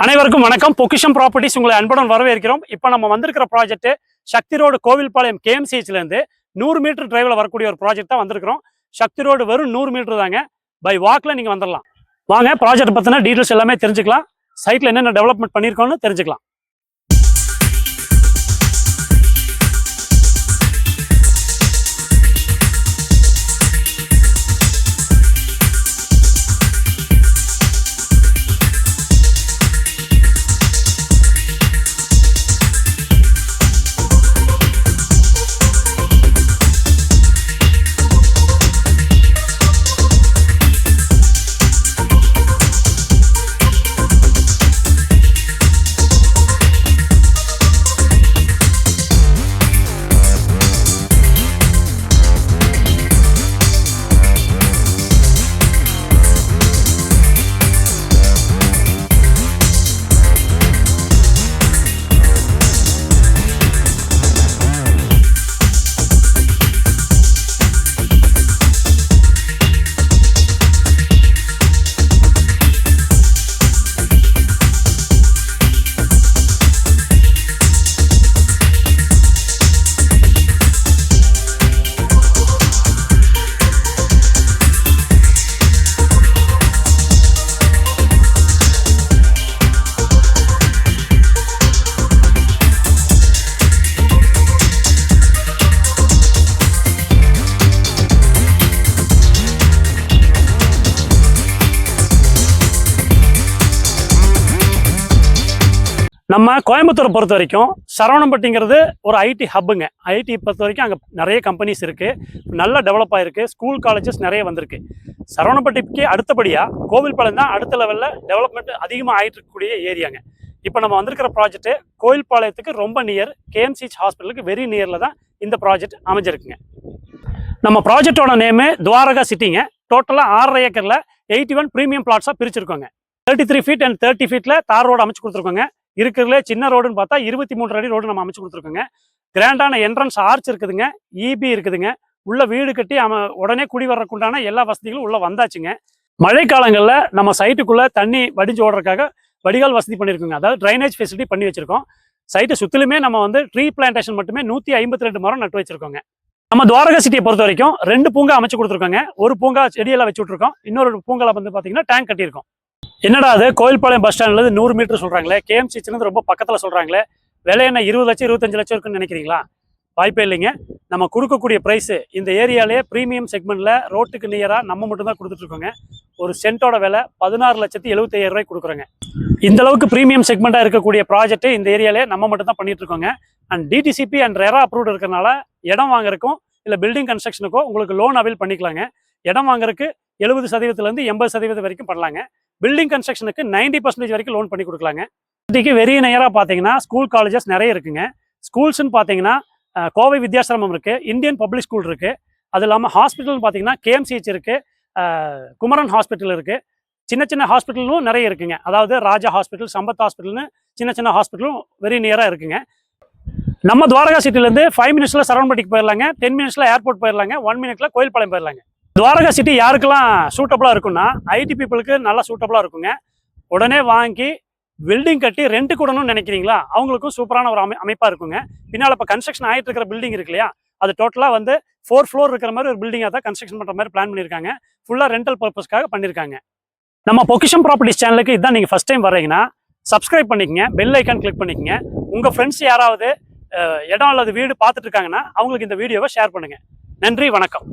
அனைவருக்கும் வணக்கம். பொக்கிஷம் ப்ராப்பர்ட்டிஸ் உங்களை அன்புடன் வரவேற்கிறோம். இப்போ நம்ம வந்திருக்கிற ப்ராஜெக்ட் சக்தி ரோடு கோவில்பாளையம் கேஎம்சிஹெச்ல இருந்து 100 மீட்டர் டிரைவ்ல வரக்கூடிய ஒரு ப்ராஜெக்ட் தான் வந்திருக்கிறோம். சக்தி ரோடு வெறும் 100 மீட்டர் தாங்க. பை வாக்ல நீங்க வந்துடலாம். வாங்க ப்ராஜெக்ட் பத்தின டீடைல்ஸ் எல்லாமே தெரிஞ்சுக்கலாம். சைட்ல என்னென்ன டெவலப்மெண்ட் பண்ணியிருக்கோம்னு தெரிஞ்சுக்கலாம். நம்ம கோயம்புத்தூரை பொறுத்த வரைக்கும் சரவணம்பட்டிங்கிறது ஒரு ஐடி ஹப்புங்க. ஐடி பொறுத்த வரைக்கும் அங்கே நிறைய கம்பெனிஸ் இருக்குது, நல்லா டெவலப் ஆகிருக்கு, ஸ்கூல் காலேஜஸ் நிறைய வந்திருக்கு. சரவணம்பட்டிக்கு அடுத்தபடியாக கோவில்பாளையம் தான் அடுத்த லெவலில் டெவலப்மெண்ட் அதிகமாக ஆகிட்டு இருக்கக்கூடிய ஏரியாங்க. இப்போ நம்ம வந்திருக்கிற ப்ராஜெக்ட் கோவில்பாளையத்துக்கு ரொம்ப நியர், கேஎம்சிஹெச் ஹாஸ்பிட்டலுக்கு வெரி நியரில் தான் இந்த ப்ராஜெக்ட் அமைஞ்சிருக்குங்க. நம்ம ப்ராஜெக்டோட நேமு துவாரகா சிட்டிங்க. டோட்டலாக 6.5 ஏக்கரில் 81 ப்ரீமியம் பிளாட்ஸாக பிரிச்சிருக்கோங்க. 33 ஃபீட் அண்ட் 30 ஃபீட்டில் தார் ரோடு அமைச்சு கொடுத்துருக்கோங்க. இருக்கிறதுல சின்ன ரோடுன்னு பார்த்தா 23 அடி ரோடு நம்ம அமைச்சு கொடுத்துருக்கோங்க. கிராண்டான என்ட்ரன்ஸ் ஆர்ச் இருக்குதுங்க, இபி இருக்குதுங்க. உள்ள வீடு கட்டி உடனே குடி வர்றதுக்குண்டான எல்லா வசதிகளும் உள்ள வந்தாச்சுங்க. மழை காலங்களில் நம்ம சைட்டுக்குள்ள தண்ணி வடிஞ்சு ஓடுறதுக்காக வடிகால் வசதி பண்ணியிருக்கோங்க. அதாவது ட்ரைனேஜ் ஃபெசிலிட்டி பண்ணி வச்சிருக்கோம். சைட்டை சுற்றிலுமே நம்ம ட்ரீ பிளான்டேஷன் மட்டுமே 152 மரம் நட்டு வச்சிருக்கோங்க. நம்ம துவாரகா சிட்டியை பொறுத்த வரைக்கும் 2 பூங்கா அமைச்சு கொடுத்துருக்கோங்க. ஒரு பூங்கா செடியெல்லாம் வச்சு விட்ருக்கோம், இன்னொரு பூங்கால பார்த்தீங்கன்னா டேங்க் கட்டியிருக்கோம். என்னடா அது கோவில்பாளையம் பஸ் ஸ்டாண்ட்ல 100 மீட்டர் சொல்றாங்களே, கேஎம்சிஹெச்லேருந்து ரொம்ப பக்கத்தில் சொல்றாங்களே, விலை என்ன 20 லட்சம் 25 லட்சம் இருக்குன்னு நினைக்கிறீங்களா? வாய்ப்பே இல்லைங்க. நம்ம கொடுக்கக்கூடிய ப்ரைஸ் இந்த ஏரியாலே ப்ரீமியம் செக்மெண்ட்ல ரோட்டுக்கு நியரா நம்ம மட்டும் தான் கொடுத்துட்டு இருக்கோங்க. ஒரு சென்ட்டோட விலை 16,75,000 ரூபாய் கொடுக்குறோங்க. இந்த அளவுக்கு ப்ரீமியம் செக்மெண்டா இருக்கக்கூடிய ப்ராஜெக்ட் இந்த ஏரியாலே நம்ம மட்டும் தான் பண்ணிட்டு இருக்கோங்க. And DTCP and RERA approved இருக்கிறனால இடம் வாங்குறதுக்கும் இல்லை பில்டிங் கன்ஸ்ட்ரக்ஷனுக்கோ உங்களுக்கு லோன் அவைல் பண்ணிக்கலாங்க. இடம் வாங்குறதுக்கு 70% 80% வரைக்கும் பண்ணலாங்க. பில்டிங் கன்ஸ்ட்ரக்ஷனுக்கு 90% வரைக்கும் லோன் பண்ணி கொடுக்கலாங்க. சிட்டிக்கு வெரி நியராக பார்த்தீங்கன்னா ஸ்கூல் காலேஜஸ் நிறைய இருக்குங்க. ஸ்கூல்ஸ்ன்னு பார்த்தீங்கன்னா கோவை வித்யாசிரமம் இருக்குது, இந்தியன் பப்ளிக் ஸ்கூல் இருக்குது. அது இல்லாமல் ஹாஸ்பிட்டல்னு பார்த்தீங்கன்னா கேஎம்சிஹெச் இருக்குது, குமரன் ஹாஸ்பிட்டல் இருக்குது. சின்ன சின்ன ஹாஸ்பிட்டலும் நிறைய இருக்குங்க. அதாவது ராஜா ஹாஸ்பிட்டல், சம்பத் ஹாஸ்பிட்டல்னு சின்ன சின்ன ஹாஸ்பிட்டலும் வெரி நியராக இருக்குங்க. நம்ம துவாரகா சிட்டிலேருந்து 5 மினிட்ஸில் சரவணம்பட்டிக்கு போயிடலாங்க, 10 மினிட்ஸில் ஏர்போர்ட் போயிடலாங்க, 1 மினிட்ல கோவில்பாளையம் போயிடலாங்க. துவாரகா சிட்டி யாருக்கெல்லாம் சூட்டபுளாக இருக்குன்னா ஐடி பீப்புளுக்கு நல்லா சூட்டபுளாக இருக்குங்க. உடனே வாங்கி பில்டிங் கட்டி ரெண்ட்டுக்கு விடணும்னு நினைக்கிறீங்களா, அவங்களுக்கும் சூப்பரான ஒரு அமைப்பாக இருக்குங்க. பின்னால் இப்போ கன்ஸ்ட்ரக்ஷன் ஆகிட்டு இருக்கிற பில்டிங் இருக்கு இல்லையா, அது டோட்டலாக 4 ஃப்ளோர் இருக்கிற மாதிரி ஒரு பில்டிங்காக தான் கன்ஸ்ட்ரக்ஷன் பண்ணுற மாதிரி பிளான் பண்ணியிருக்காங்க. ஃபுல்லாக ரெண்டல் பர்பஸ்க்காக பண்ணியிருக்காங்க. நம்ம பொக்கிஷம் ப்ராப்பர்ட்டிஸ் சேனலுக்கு இதான் நீங்கள் ஃபஸ்ட் டைம் வர்றீங்கன்னா சப்ஸ்கிரைப் பண்ணிக்கங்க, பெல் ஐக்கான் கிளிக் பண்ணிக்கங்க. உங்கள் ஃப்ரெண்ட்ஸ் யாராவது இடம் அல்லது வீடு பார்த்துட்டு இருக்காங்கன்னா அவங்களுக்கு இந்த வீடியோவை ஷேர் பண்ணுங்கள். நன்றி, வணக்கம்.